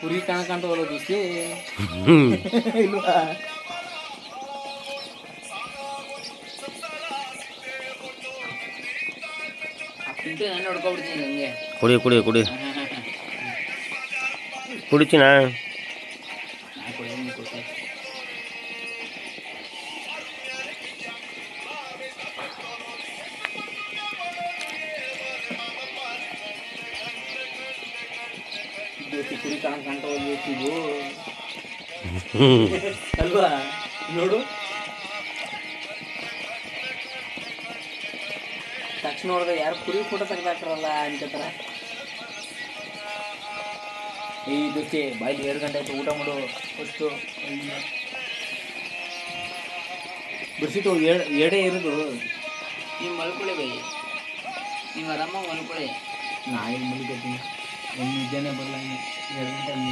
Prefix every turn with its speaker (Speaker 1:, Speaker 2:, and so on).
Speaker 1: ಕುರಿ ಕಾಣ್ಕೊಂಡವಲ್ಲ ದೋಸ್ತಿ ಇಲ್ವಾ ನಾನು ನೋಡ್ಕೊಬಿಡ್ತೀನಿ ಹಂಗೆ
Speaker 2: ಕುಡಿ ಕುಡಿ ಕುಡಿ ಕುಡಿತೀನ
Speaker 1: ಕುರಿ ಕಾಣ್ಕೊಂಡವು ಅಲ್ವಾ ನೋಡು ತಕ್ಷಣ ನೋಡಿದ್ರೆ ಯಾರು ಕುರಿ ಫೋಟೋ ತೆಗ್ದಾಕ್ರಲ್ಲ ಅನ್ಕೋತಾರ. ಈ ದೋಸ್ತಿ ಬಾಯ್ಲಿ 2 ಗಂಟೆ ಆಯ್ತು, ಊಟ ಮಾಡು ಫಸ್ಟು. ಬಿಡ್ಸಿಟ್ಟು ಎಡೆ ಇರೋದು
Speaker 3: ನೀವು ಮಲ್ಕೊಳ್ಳಿ ಬೈ, ನೀವು ಆರಾಮಾಗಿ ಮಲ್ಕೊಳ್ಳಿ.
Speaker 1: ನಾ ಇಲ್ಲಿ ಮಲ್ಕೊತೀನಿ, ಒಂದು ನಿಜಾನೇ ಬರಲ್ಲ. 2 ಗಂಟೆ